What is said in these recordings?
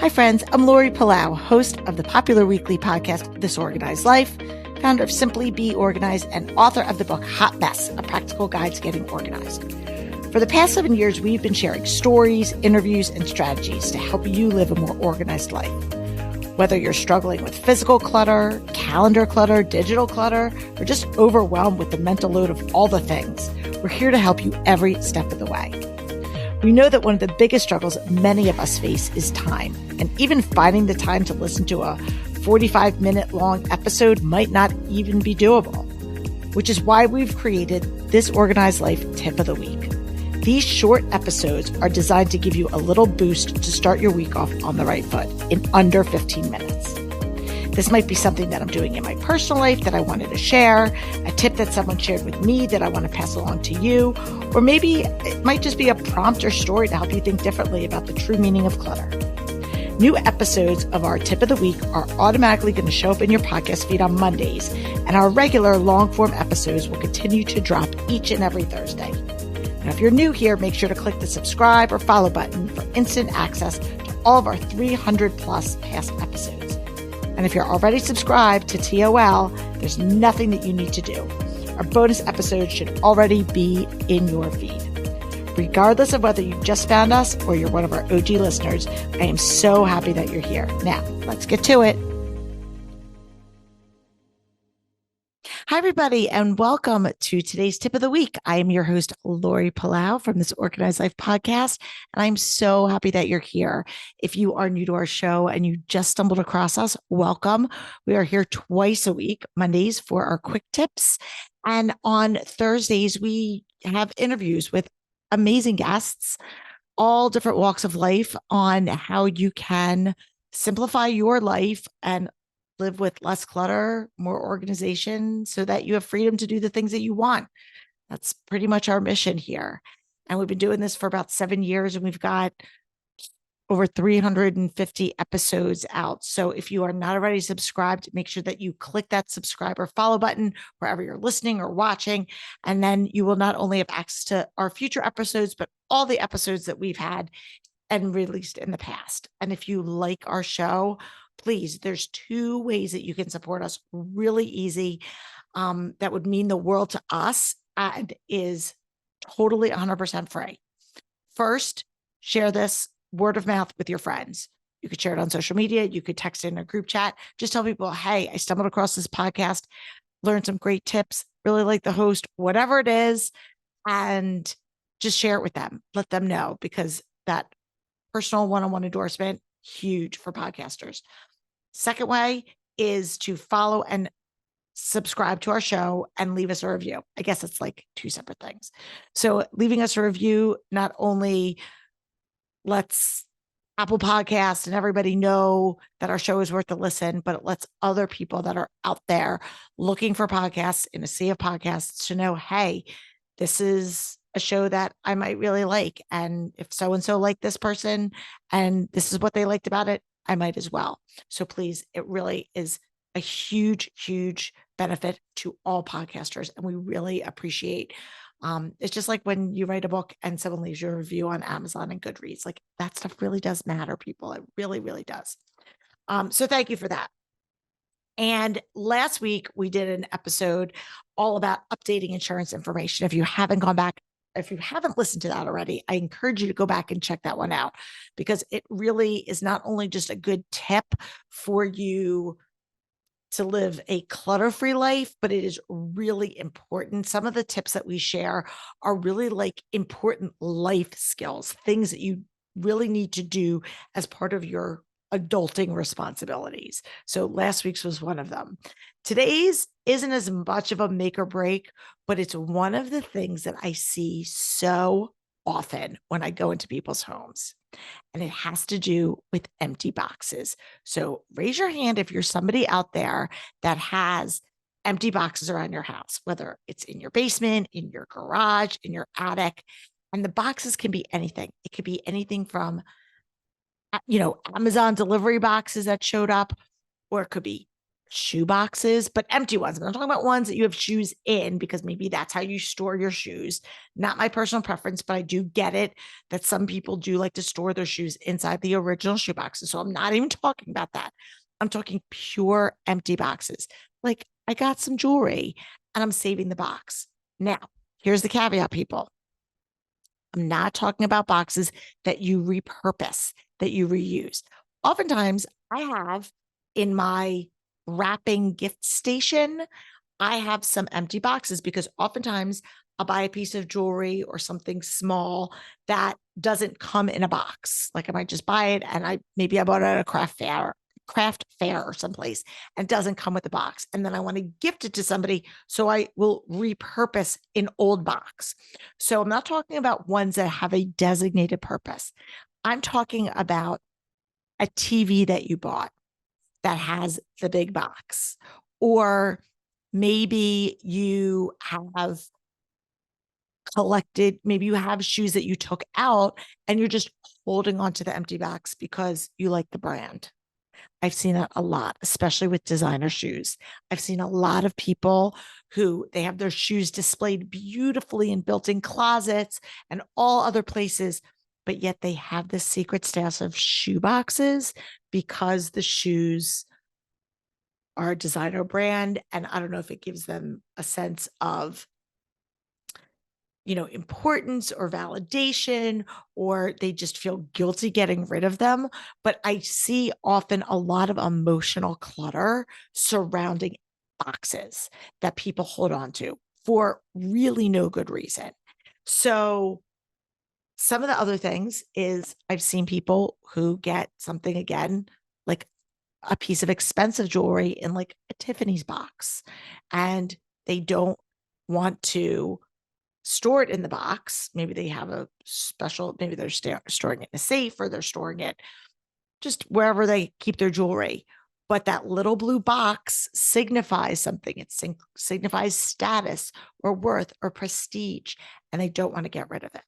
Hi, friends. I'm Lori Palau, host of the popular weekly podcast, This Organized Life, founder of Simply Be Organized, and author of the book, Hot Mess, A Practical Guide to Getting Organized. For the past 7 years, we've been sharing stories, interviews, and strategies to help you live a more organized life. Whether you're struggling with physical clutter, calendar clutter, digital clutter, or just overwhelmed with the mental load of all the things, we're here to help you every step of the way. We know that one of the biggest struggles many of us face is time, and even finding the time to listen to a 45-minute long episode might not even be doable, which is why we've created This Organized Life Tip of the Week. These short episodes are designed to give you a little boost to start your week off on the right foot in under 15 minutes. This might be something that I'm doing in my personal life that I wanted to share, a tip that someone shared with me that I want to pass along to you, or maybe it might just be a prompt or story to help you think differently about the true meaning of clutter. New episodes of our Tip of the Week are automatically going to show up in your podcast feed on Mondays, and our regular long-form episodes will continue to drop each and every Thursday. Now, if you're new here, make sure to click the subscribe or follow button for instant access to all of our 300 plus past episodes. And if you're already subscribed to TOL, there's nothing that you need to do. Our bonus episodes should already be in your feed. Regardless of whether you just found us or you're one of our OG listeners, I am so happy that you're here. Now, let's get to it. Hi, everybody, and welcome to today's Tip of the Week. I am your host, Lori Palau from This Organized Life podcast, and I'm so happy that you're here. If you are new to our show and you just stumbled across us, welcome. We are here twice a week, Mondays for our quick tips, and on Thursdays, we have interviews with amazing guests, all different walks of life, on how you can simplify your life and live with less clutter, more organization, so that you have freedom to do the things that you want. That's pretty much our mission here. And we've been doing this for about 7 years, and we've got over 350 episodes out. So if you are not already subscribed, make sure that you click that subscribe or follow button wherever you're listening or watching. And then you will not only have access to our future episodes, but all the episodes that we've had and released in the past. And if you like our show, please, there's 2 ways that you can support us. Really easy. That would mean the world to us and is totally 100% free. First, share this word of mouth with your friends. You could share it on social media. You could text it in a group chat. Just tell people, hey, I stumbled across this podcast, learned some great tips, really like the host, whatever it is, and just share it with them. Let them know, because that personal one-on-one endorsement, huge for podcasters. Second way is to follow and subscribe to our show and leave us a review. I guess it's like 2 separate things. So leaving us a review not only lets Apple Podcasts and everybody know that our show is worth a listen, but it lets other people that are out there looking for podcasts in a sea of podcasts to know, hey, this is a show that I might really like. And if so-and-so liked this person and this is what they liked about it, I might as well. So please, it really is a huge, huge benefit to all podcasters. And we really appreciate it's just like when you write a book and someone leaves your review on Amazon and Goodreads, like that stuff really does matter, people. It really, really does. So thank you for that. And last week we did an episode all about updating insurance information. If you haven't listened to that already, I encourage you to go back and check that one out, because it really is not only just a good tip for you to live a clutter-free life, but it is really important. Some of the tips that we share are really like important life skills, things that you really need to do as part of your adulting responsibilities. So last week's was one of them. Today's isn't as much of a make or break, but it's one of the things that I see so often when I go into people's homes. And it has to do with empty boxes. So raise your hand if you're somebody out there that has empty boxes around your house, whether it's in your basement, in your garage, in your attic. And the boxes can be anything. It could be anything from, Amazon delivery boxes that showed up, or it could be shoe boxes, but empty ones. I'm not talking about ones that you have shoes in because maybe that's how you store your shoes. Not my personal preference, but I do get it that some people do like to store their shoes inside the original shoe boxes. So I'm not even talking about that. I'm talking pure empty boxes. Like I got some jewelry and I'm saving the box. Now, here's the caveat, people. I'm not talking about boxes that you repurpose, that you reuse. Oftentimes, I have in my wrapping gift station, I have some empty boxes because oftentimes I'll buy a piece of jewelry or something small that doesn't come in a box. Like I might just buy it and I bought it at a craft fair or someplace and it doesn't come with the box. And then I want to gift it to somebody. So I will repurpose an old box. So I'm not talking about ones that have a designated purpose. I'm talking about a TV that you bought that has the big box, or maybe you have collected, maybe you have shoes that you took out and you're just holding on to the empty box because you like the brand. I've seen that a lot, especially with designer shoes. I've seen a lot of people who they have their shoes displayed beautifully in built-in closets and all other places, but yet they have this secret stash of shoe boxes because the shoes are a designer brand. And I don't know if it gives them a sense of, importance or validation, or they just feel guilty getting rid of them. But I see often a lot of emotional clutter surrounding boxes that people hold on to for really no good reason. So some of the other things is I've seen people who get something again, like a piece of expensive jewelry in like a Tiffany's box, and they don't want to store it in the box. Maybe they have a special, maybe they're storing it in a safe or they're storing it just wherever they keep their jewelry. But that little blue box signifies something. It signifies status or worth or prestige, and they don't want to get rid of it.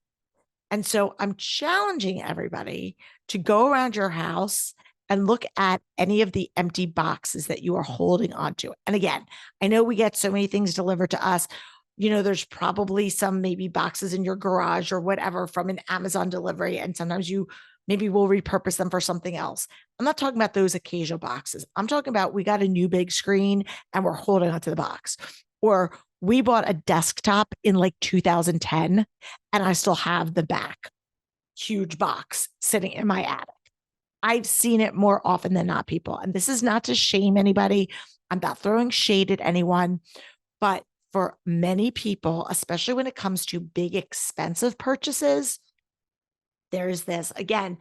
And so I'm challenging everybody to go around your house and look at any of the empty boxes that you are holding onto. And again, I know we get so many things delivered to us. There's probably some maybe boxes in your garage or whatever from an Amazon delivery. And sometimes you maybe will repurpose them for something else. I'm not talking about those occasional boxes. I'm talking about we got a new big screen and we're holding onto the box. Or we bought a desktop in like 2010 and I still have the back huge box sitting in my attic. I've seen it more often than not, people. And this is not to shame anybody. I'm not throwing shade at anyone, but for many people, especially when it comes to big, expensive purchases, there's this, again,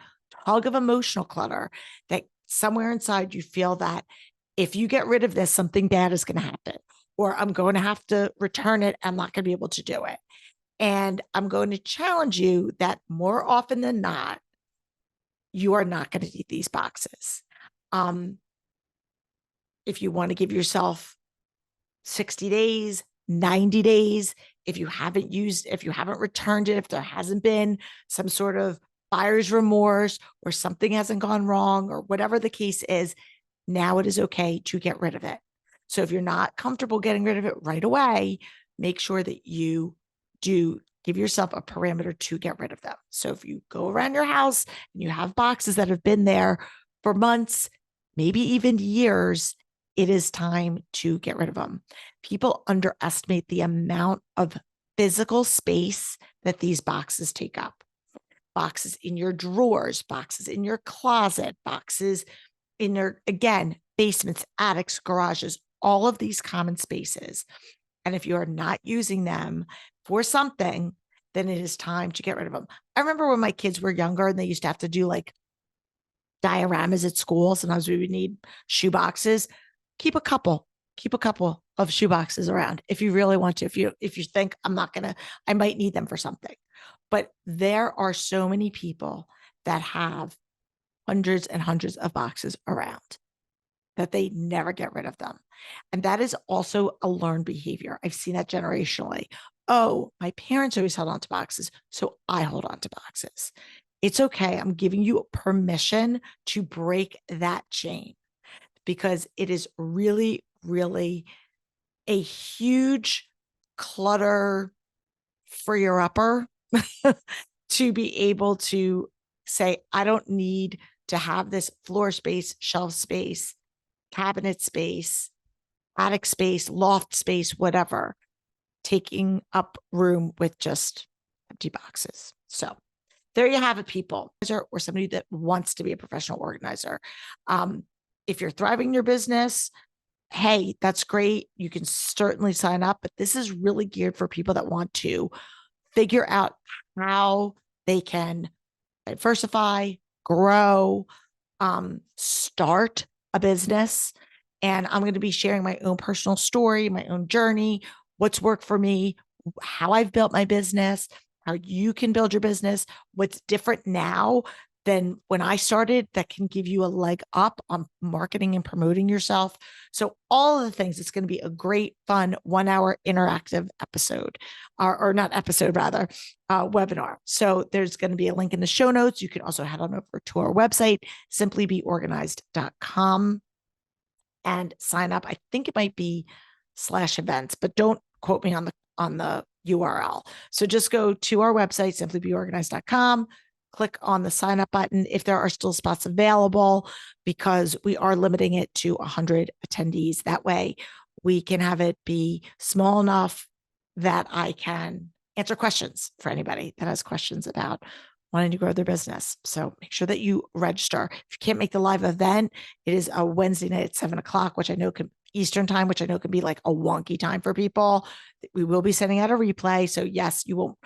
tug of emotional clutter that somewhere inside you feel that if you get rid of this, something bad is going to happen, or I'm going to have to return it. I'm not going to be able to do it. And I'm going to challenge you that more often than not, you are not going to need these boxes. If you want to give yourself 60 days, 90 days, if you haven't returned it, if there hasn't been some sort of buyer's remorse or something hasn't gone wrong or whatever the case is, now it is okay to get rid of it. So if you're not comfortable getting rid of it right away, make sure that you do give yourself a parameter to get rid of them. So if you go around your house and you have boxes that have been there for months, maybe even years, it is time to get rid of them. People underestimate the amount of physical space that these boxes take up. Boxes in your drawers, boxes in your closet, boxes in your, again, basements, attics, garages, all of these common spaces. And if you are not using them for something, then it is time to get rid of them. I remember when my kids were younger and they used to have to do like dioramas at school. Sometimes we would need shoe boxes. Keep a couple of shoe boxes around if you really want to. If you think I might need them for something. But there are so many people that have hundreds and hundreds of boxes around that they never get rid of them. And that is also a learned behavior. I've seen that generationally. Oh, my parents always held on to boxes, so I hold on to boxes. It's okay. I'm giving you permission to break that chain. because it is really, really a huge clutter freer upper to be able to say, I don't need to have this floor space, shelf space, cabinet space, attic space, loft space, whatever, taking up room with just empty boxes. So there you have it, people, or somebody that wants to be a professional organizer. If you're thriving in your business, hey, that's great. You can certainly sign up, but this is really geared for people that want to figure out how they can diversify, grow, start a business. And I'm going to be sharing my own personal story, my own journey, what's worked for me, how I've built my business, how you can build your business, what's different now than when I started that can give you a leg up on marketing and promoting yourself. So all of the things, it's going to be a great, fun 1 hour interactive episode, or not episode, rather, webinar. So there's going to be a link in the show notes. You can also head on over to our website, simplybeorganized.com, and sign up. I think it might be /events, but don't quote me on the URL. So just go to our website, simplybeorganized.com, click on the sign up button if there are still spots available, because we are limiting it to 100 attendees. That way we can have it be small enough that I can answer questions for anybody that has questions about wanting to grow their business. So make sure that you register. If you can't make the live event, it is a Wednesday night at 7:00, which I know can Eastern time, which I know can be like a wonky time for people. We will be sending out a replay. So yes, you won't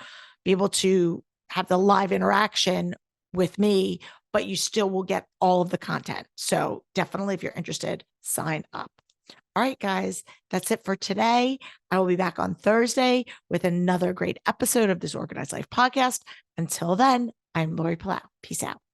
be able to have the live interaction with me, but you still will get all of the content. So definitely, if you're interested, sign up. All right, guys, that's it for today. I will be back on Thursday with another great episode of this Organized Life podcast. Until then, I'm Lori Palau. Peace out.